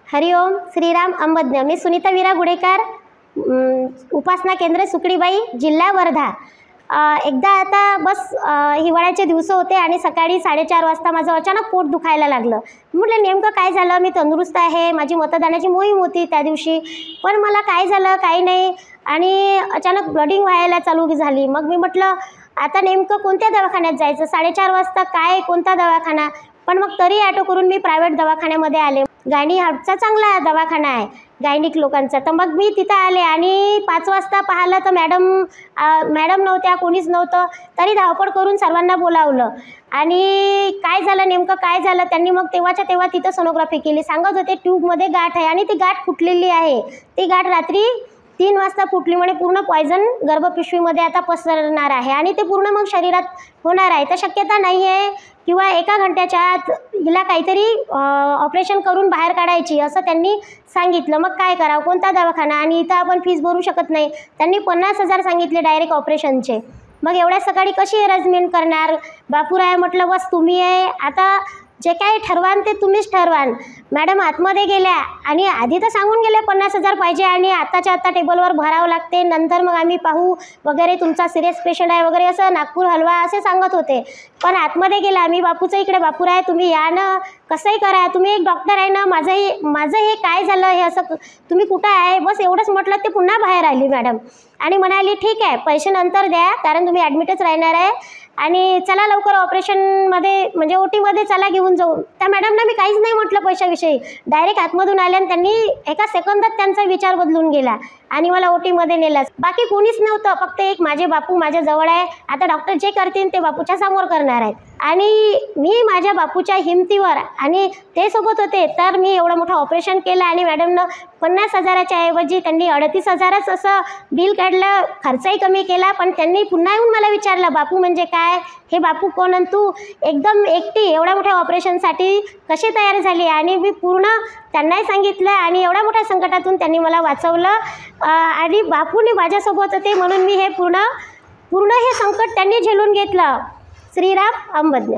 हरिओम श्रीराम अंबज्ञ। मी सुनीता वीरा गुडेकर, उपासना केंद्र सुकडीबाई, जिल्हा वर्धा। एकदा आता बस हिवाळ्याचे दिवस होते आणि सकाळी 4:30 वाजता माझं अचानक पोट दुखायला लागलं। म्हटलं नेमकं काय झालं, मी तंदुरुस्त आहे, माझी मतदानाची मोहीम होती त्या दिवशी, पण मला काय झालं काही नाही आणि अचानक ब्लडिंग व्हायला चालू झाली। मग मी म्हटलं आता नेमकं कोणत्या दवाखान्यात जायचं, 4:30 वाजता काय कोणता दवाखाना, पण मग तरी ऑटो करून मी प्रायव्हेट दवाखान्यामध्ये आले। गायनी हार्टचा चांगला दवाखाना आहे गायनिक लोकांचा, तर मग मी तिथं आले आणि 5 वाजता पाहिलं तर मॅडम नव्हत्या, कोणीच नव्हतं। तरी धावपळ करून सर्वांना बोलावलं आणि काय झालं नेमकं काय झालं, त्यांनी मग तेव्हाच्या तेव्हा तिथं सोनोग्राफी केली। सांगत होते ट्यूबमध्ये गाठ आहे आणि ती गाठ फुटलेली आहे, ती गाठ रात्री 3 वाजता फुटली, म्हणजे पूर्ण पॉयझन गर्भपिशवीमध्ये आता पसरणार आहे आणि ते पूर्ण मग शरीरात होणार आहे। तर शक्यता नाही आहे किंवा 1 घंट्याच्या आत हिला काहीतरी ऑपरेशन करून बाहेर काढायची असं त्यांनी सांगितलं। मग काय करावं, कोणता दवाखाना, आणि इथं आपण फीस भरू शकत नाही। त्यांनी 50,000 सांगितले डायरेक्ट ऑपरेशनचे। मग एवढ्या सकाळी कशी अरेंजमेंट करणार। बापूराय म्हटलं बस तुम्ही आहे, आता जे काही ठरवान ते तुम्हीच ठरवान। मॅडम आतमध्ये गेल्या आणि आधी तर सांगून गेले 50,000 पाहिजे आणि आत्ताच्या आत्ता टेबलवर भरावं लागते, नंतर मग आम्ही पाहू वगैरे, तुमचा सिरियस पेशंट आहे वगैरे असं नागपूर हलवा असे सांगत होते। पण आतमध्ये गेला मी, बापूचं इकडे बापूराय तुम्ही या ना, कसंही करा, तुम्ही एक डॉक्टर आहे ना, माझं हे काय झालं हे असं, तुम्ही कुठं आहे, बस एवढंच म्हटलं। ते पुन्हा बाहेर आली मॅडम आणि म्हणाली ठीक आहे पैसे नंतर द्या कारण तुम्ही ॲडमिटच राहणार आहे आणि चला लवकर ऑपरेशनमध्ये म्हणजे ओटीमध्ये चला घेऊन जाऊ। त्या मॅडमना मी काहीच नाही म्हटलं पैशाविषयी, डायरेक्ट आतमधून आल्या आणि त्यांनी एका सेकंदात त्यांचा विचार बदलून गेला आणि मला ओटीमध्ये नेलं। बाकी कोणीच नव्हतं, फक्त एक माझे बापू माझ्या जवळ आहे। आता डॉक्टर जे करतील ते बापूच्या समोर करणार आहेत आणि मी माझ्या बापूच्या हिमतीवर आणि ते सोबत होते तर मी एवढं मोठं ऑपरेशन केलं आणि मॅडमनं 50,000च्या ऐवजी त्यांनी 38,000च असं बिल काढलं, खर्चही कमी केला। पण त्यांनी पुन्हा येऊन मला विचारलं बापू म्हणजे काय, हे बापू कोण, आणि तू एकदम एकटी एवढ्या मोठ्या ऑपरेशनसाठी कशी तयार झाली, आणि मी पूर्ण त्यांनाही सांगितलं आणि एवढ्या मोठ्या संकटातून त्यांनी मला वाचवलं आणि बापूने माझ्यासोबत होते म्हणून मी हे पूर्ण हे संकट त्यांनी झेलून घेतलं। श्रीराम अंबज्ञ।